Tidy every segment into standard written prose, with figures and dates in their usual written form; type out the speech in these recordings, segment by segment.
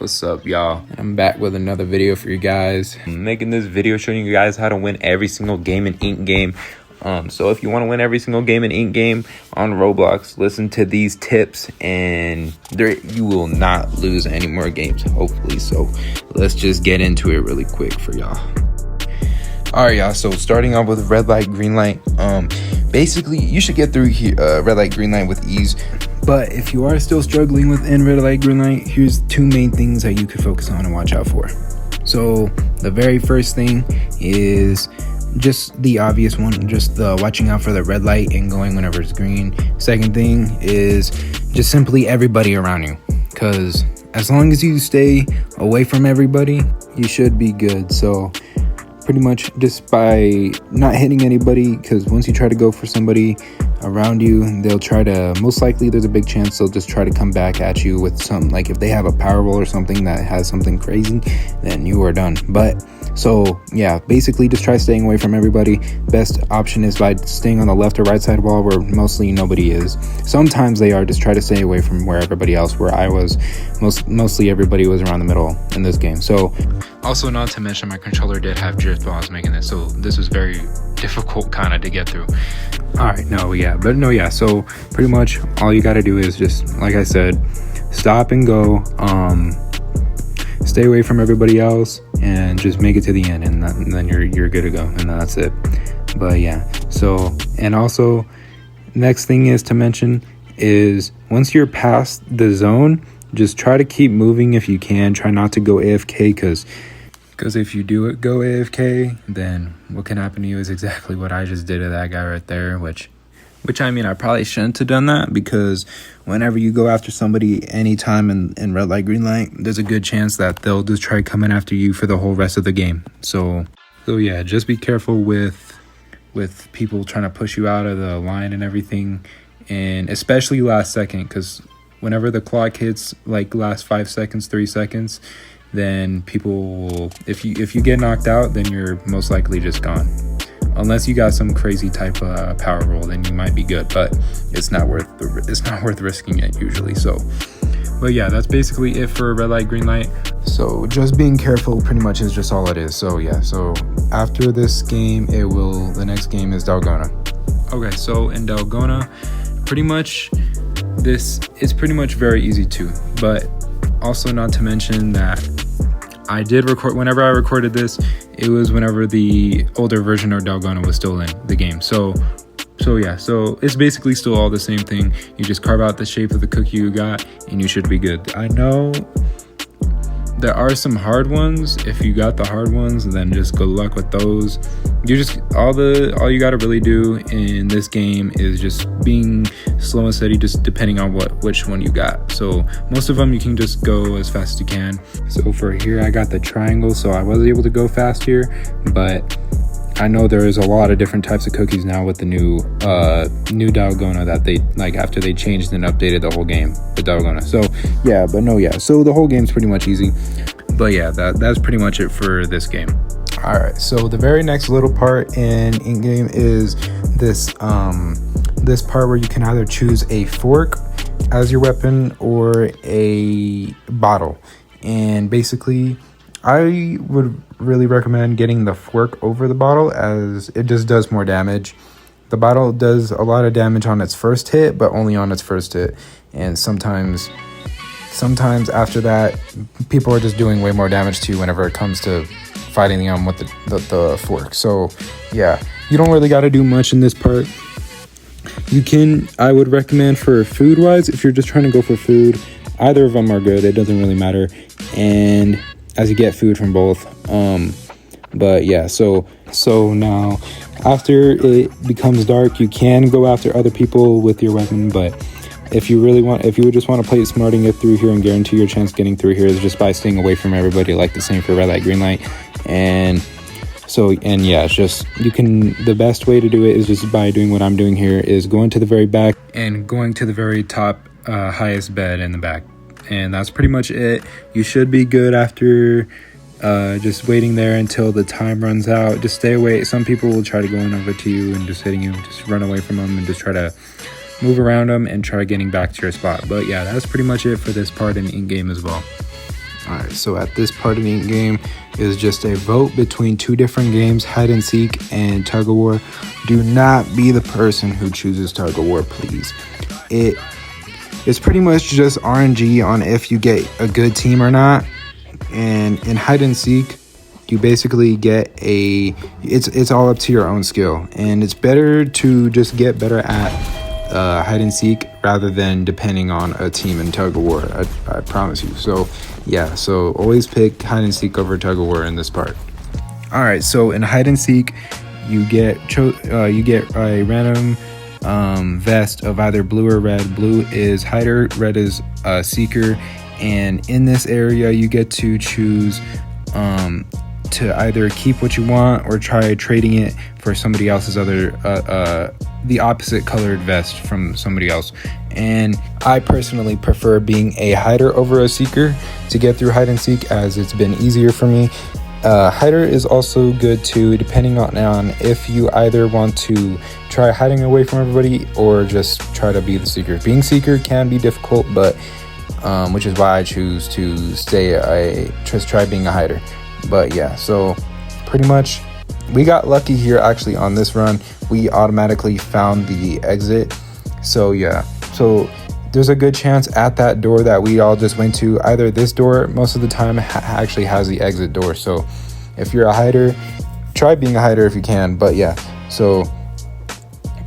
What's up, y'all? I'm back with another video for you guys. I'm making this video showing you guys how to win every single game in Ink Game. So if you want to win every single game in Ink Game on Roblox, listen to these tips and you will not lose any more games, hopefully. So let's just get into it really quick for y'all. All right, y'all, so starting off with red light, green light. Basically, you should get through here, red light, green light with ease. But if you are still struggling within red light, green light, here's two main things that you could focus on and watch out for. So the very first thing is just the obvious one, just the watching out for the red light and going whenever it's green. Second thing is just simply everybody around you, because as long as you stay away from everybody, you should be good. So pretty much just by not hitting anybody, because once you try to go for somebody around you, they'll try to, most likely there's a big chance they'll just try to come back at you with something. Like if they have a Powerball or something that has something crazy, then you are done. But so yeah, basically just try staying away from everybody. Best option is by staying on the left or right side wall where mostly nobody is. Sometimes they are, just try to stay away from where everybody else, where I was, mostly everybody was around the middle in this game. So also, not to mention, my controller did have drift while I was making this, so this was very difficult kind of to get through. All right, so pretty much all you got to do is just, like I said, stop and go, stay away from everybody else, and just make it to the end, and then you're good to go, and that's it. But yeah, so, and also, next thing is to mention is once you're past the zone, just try to keep moving if you can. Try not to go AFK, because if you do go AFK, then what can happen to you is exactly what I just did to that guy right there, which I mean, I probably shouldn't have done that, because whenever you go after somebody anytime in red light, green light, there's a good chance that they'll just try coming after you for the whole rest of the game. So yeah, just be careful with people trying to push you out of the line and everything, and especially last second, because whenever the clock hits like last 5 seconds, 3 seconds, then people will, if you get knocked out, then you're most likely just gone. Unless you got some crazy type of power roll, then you might be good, but it's not worth risking it usually. So, but yeah, that's basically it for red light, green light. So just being careful pretty much is just all it is. So yeah, so after this game, the next game is Dalgona. Okay, so in Dalgona, pretty much this is pretty much very easy too, but also not to mention that I did record, whenever I recorded this, it was whenever the older version of Dalgona was still in the game. So yeah, so it's basically still all the same thing. You just carve out the shape of the cookie you got and you should be good. I know there are some hard ones. If you got the hard ones, then just good luck with those. You just, all you gotta really do in this game is just being slow and steady, just depending on which one you got. So most of them you can just go as fast as you can. So for here, I got the triangle, so I was able to go fast here, but I know there is a lot of different types of cookies now with the new Dalgona that they, like, after they changed and updated the whole game, the Dalgona. So yeah, so the whole game's pretty much easy. But yeah, that's pretty much it for this game. All right, so the very next little part in Ink Game is this part where you can either choose a fork as your weapon or a bottle. And basically, I would really recommend getting the fork over the bottle, as it just does more damage. The bottle does a lot of damage on its first hit, but only on its first hit. And sometimes after that, people are just doing way more damage to you whenever it comes to fighting them with the fork. So yeah, you don't really got to do much in this part. I would recommend for food wise, if you're just trying to go for food, either of them are good. It doesn't really matter. And as you get food from both. But yeah, so now after it becomes dark, you can go after other people with your weapon, but if you would just want to play it smart and get through here and guarantee your chance getting through here is just by staying away from everybody, like the same for red light, green light. And yeah, it's just, the best way to do it is just by doing what I'm doing here, is going to the very back and going to the very top highest bed in the back. And that's pretty much it. You should be good after just waiting there until the time runs out. Just stay away. Some people will try to go in over to you and just hitting you. Just run away from them and just try to move around them and try getting back to your spot. But yeah, that's pretty much it for this part in Ink Game as well. Alright, so at this part of the game is just a vote between two different games, hide and seek and tug of war. Do not be the person who chooses tug of war, please. It's pretty much just RNG on if you get a good team or not. And in hide and seek, you basically get it's all up to your own skill, and it's better to just get better at hide and seek rather than depending on a team in tug of war. I promise you. So yeah, so always pick hide and seek over tug of war in this part. All right, so in hide and seek, you get a random vest of either blue or red. Blue is hider, red is seeker, and in this area you get to choose to either keep what you want or try trading it for somebody else's the opposite colored vest from somebody else. And I personally prefer being a hider over a seeker to get through hide and seek, as it's been easier for me. Hider is also good too, depending on if you either want to try hiding away from everybody or just try to be the seeker. Being seeker can be difficult, but which is why I choose to just try being a hider. But yeah, so pretty much we got lucky here actually on this run. We automatically found the exit. So yeah, so there's a good chance at that door that we all just went to, either this door most of the time actually has the exit door. So if you're a hider, try being a hider if you can. But yeah, so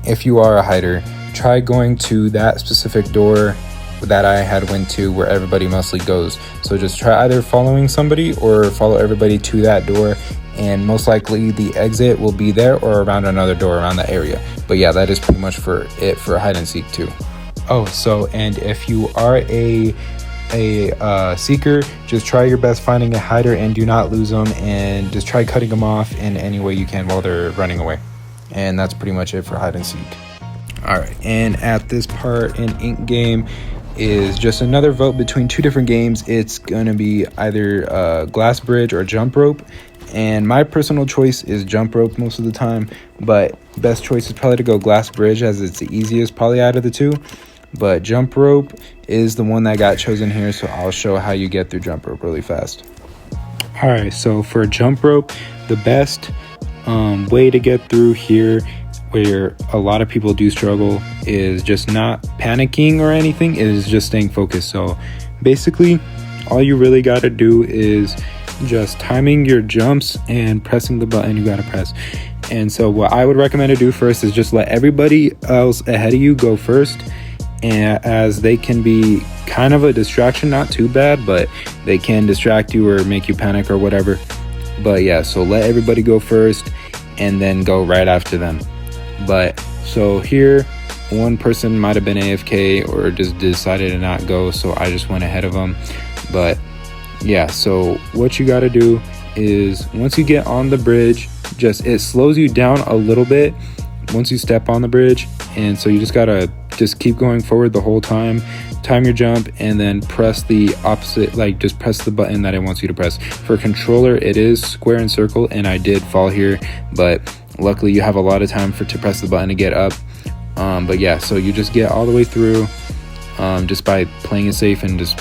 if you are a hider, try going to that specific door that I had went to where everybody mostly goes. So just try either following somebody or follow everybody to that door, and most likely the exit will be there or around another door around the area. But yeah, that is pretty much for hide and seek too. Oh, so and if you are a seeker, just try your best finding a hider and do not lose them, and just try cutting them off in any way you can while they're running away. And that's pretty much it for hide and seek. All right, and at this part in Ink Game is just another vote between two different games. It's gonna be either glass bridge or jump rope, and my personal choice is jump rope most of the time, but best choice is probably to go glass bridge, as it's the easiest probably out of the two. But jump rope is the one that got chosen here, so I'll show how you get through jump rope really fast. All right, so for jump rope, the best way to get through here, where a lot of people do struggle, is just not panicking or anything, is just staying focused. So basically all you really got to do is just timing your jumps and pressing the button you got to press. And so what I would recommend to do first is just let everybody else ahead of you go first, and as they can be kind of a distraction, not too bad, but they can distract you or make you panic or whatever. But yeah, so let everybody go first and then go right after them. But so here, one person might have been AFK or just decided to not go, so I just went ahead of them. But yeah, so what you got to do is once you get on the bridge, it slows you down a little bit once you step on the bridge, and so you just gotta just keep going forward the whole time. Time your jump and then press the opposite, like just press the button that it wants you to press. For controller, it is square and circle, and I did fall here, but luckily you have a lot of time to press the button to get up. But yeah, so you just get all the way through just by playing it safe and just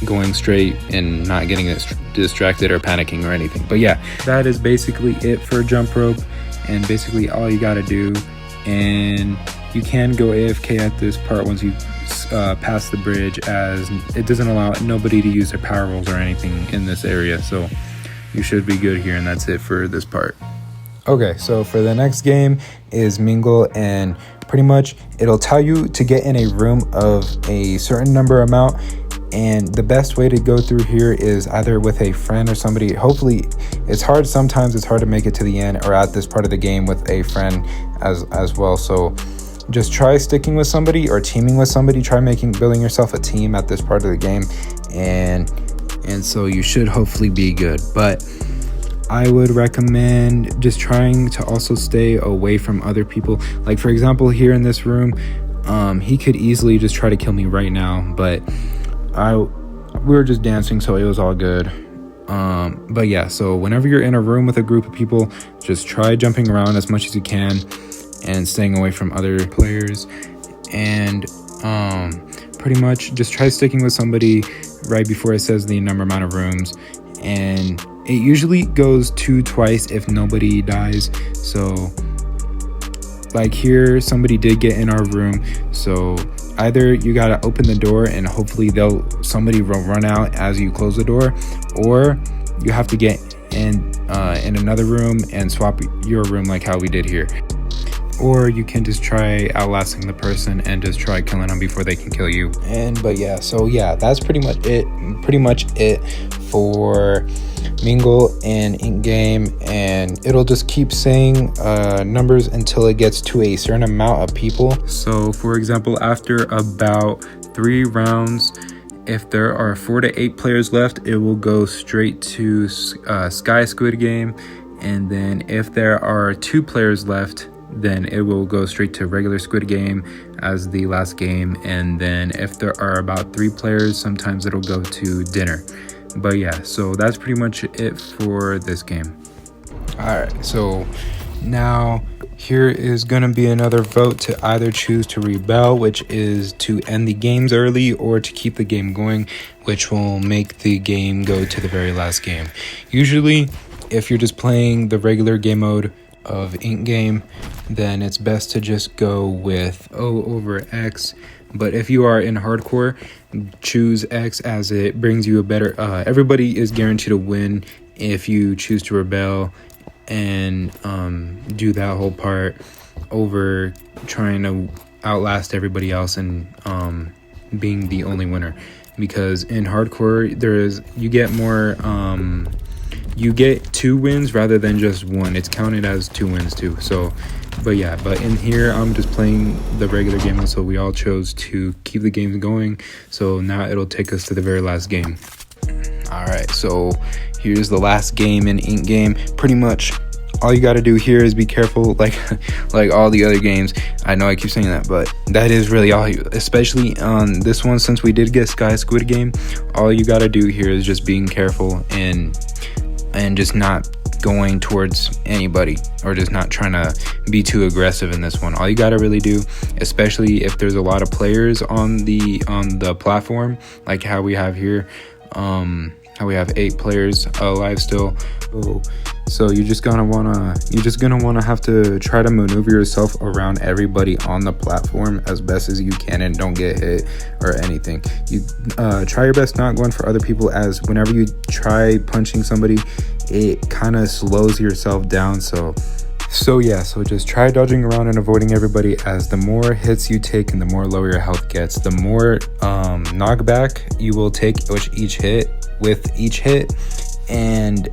going straight and not getting distracted or panicking or anything. But yeah, that is basically it for jump rope, and basically all you got to do. And you can go AFK at this part once you pass the bridge, as it doesn't allow nobody to use their power rolls or anything in this area. So you should be good here, and that's it for this part. Okay, so for the next game is Mingle, and pretty much it'll tell you to get in a room of a certain number amount, and the best way to go through here is either with a friend or somebody. Hopefully, sometimes it's hard to make it to the end or at this part of the game with a friend as well. So just try sticking with somebody or teaming with somebody. Try building yourself a team at this part of the game, and so you should hopefully be good. But I would recommend just trying to also stay away from other people. Like for example, here in this room, he could easily just try to kill me right now, but we were just dancing, so it was all good. But yeah, so whenever you're in a room with a group of people, just try jumping around as much as you can and staying away from other players, and pretty much just try sticking with somebody right before it says the number amount of rooms, and it usually goes 2 twice if nobody dies. So like here, somebody did get in our room, so either you gotta open the door and hopefully somebody will run out as you close the door, or you have to get in another room and swap your room like how we did here. Or you can just try outlasting the person and just try killing them before they can kill you. But yeah, so yeah, that's pretty much it for Mingle and Ink Game, and it'll just keep saying numbers until it gets to a certain amount of people. So for example, after about 3 rounds, if there are 4 to 8 players left, it will go straight to Sky Squid Game, and then if there are 2 players left, then it will go straight to regular Squid Game as the last game. And then if there are about 3 players, sometimes it'll go to dinner. But yeah, so that's pretty much it for this game. All right, so now here is gonna be another vote to either choose to rebel, which is to end the games early, or to keep the game going, which will make the game go to the very last game. Usually, if you're just playing the regular game mode of Ink Game, then it's best to just go with O over X. But if you are in hardcore, choose X, as it brings you a better everybody is guaranteed to win if you choose to rebel and do that whole part over trying to outlast everybody else and being the only winner. Because in hardcore, you get more you get 2 wins rather than just 1. It's counted as 2 wins too. So but in here I'm just playing the regular game, so we all chose to keep the games going. So now it'll take us to the very last game. All right, so here's the last game in Ink Game. Pretty much all you got to do here is be careful, like all the other games. I know I keep saying that, but that is really all especially on this one, since we did get Sky Squid Game. All you got to do here is just being careful and just not going towards anybody, or just not trying to be too aggressive in this one. All you got to really do, especially if there's a lot of players on the platform, like how we have here, how we have 8 players alive still. So you're just gonna wanna have to try to maneuver yourself around everybody on the platform as best as you can, and don't get hit or anything. You try your best not going for other people, as whenever you try punching somebody, it kind of slows yourself down. So just try dodging around and avoiding everybody, as the more hits you take and the more lower your health gets, the more knockback you will take with each hit, and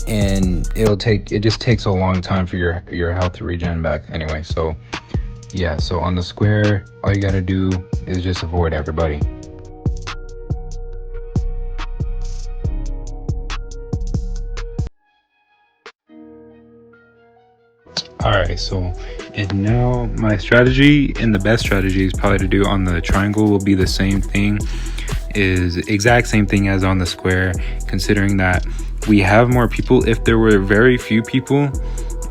it just takes a long time for your health to regen back anyway. So yeah, so on the square, all you gotta do is just avoid everybody. Alright, so and now my strategy, and the best strategy is probably to do on the triangle, will be the same thing, is exact same thing as on the square, considering that we have more people. If there were very few people,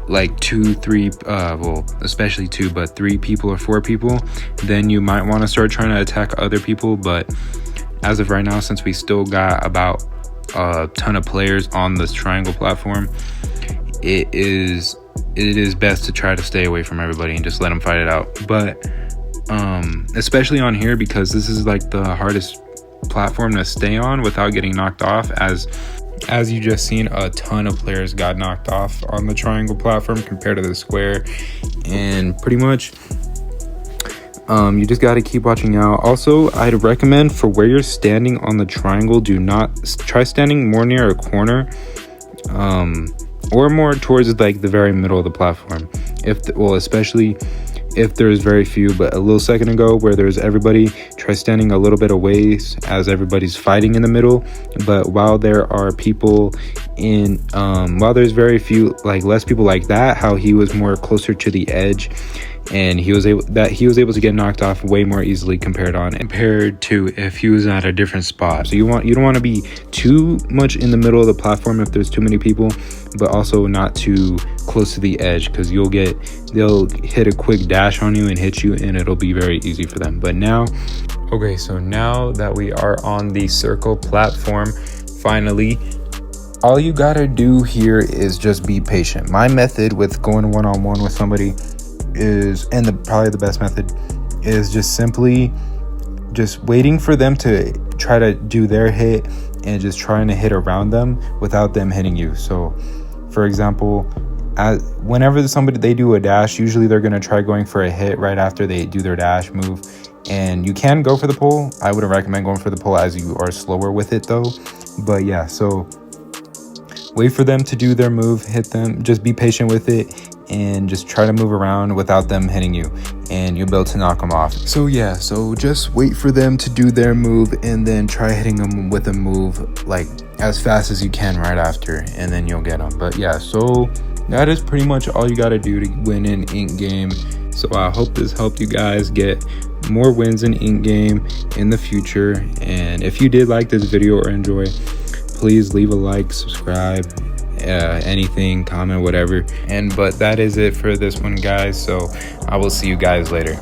like 2, 3, well, especially 2, but 3 people or 4 people, then you might want to start trying to attack other people. But as of right now, since we still got about a ton of players on this triangle platform, it is best to try to stay away from everybody and just let them fight it out. But especially on here, because this is like the hardest platform to stay on without getting knocked off, as you just seen, a ton of players got knocked off on the triangle platform compared to the square. And pretty much you just got to keep watching out. Also, I'd recommend, for where you're standing on the triangle, do not try standing more near a corner, or more towards like the very middle of the platform, especially if there's very few. But a little second ago, where there's everybody, try standing a little bit away as everybody's fighting in the middle. But while there are people while there's very few, like less people like that, how he was more closer to the edge, and he was able to get knocked off way more easily compared to if he was at a different spot. So you don't want to be too much in the middle of the platform if there's too many people, but also not too close to the edge, because they'll hit a quick dash on you and hit you, and it'll be very easy for them. But now, okay, so now that we are on the circle platform, finally, all you gotta do here is just be patient. My method with going one-on-one with somebody is, and probably the best method, is just simply just waiting for them to try to do their hit and just trying to hit around them without them hitting you. So for example, whenever they do a dash, usually they're going to try going for a hit right after they do their dash move, and you can go for the pull. I wouldn't recommend going for the pull as you are slower with it though. But yeah, so wait for them to do their move, hit them, just be patient with it, and just try to move around without them hitting you, and you'll be able to knock them off. So yeah, so just wait for them to do their move and then try hitting them with a move like as fast as you can right after, and then you'll get them. But yeah, so that is pretty much all you got to do to win an ink game. So I hope this helped you guys get more wins in ink game in the future. And if you did like this video or enjoy, please leave a like, subscribe, anything, comment, whatever. But that is it for this one, guys. So I will see you guys later.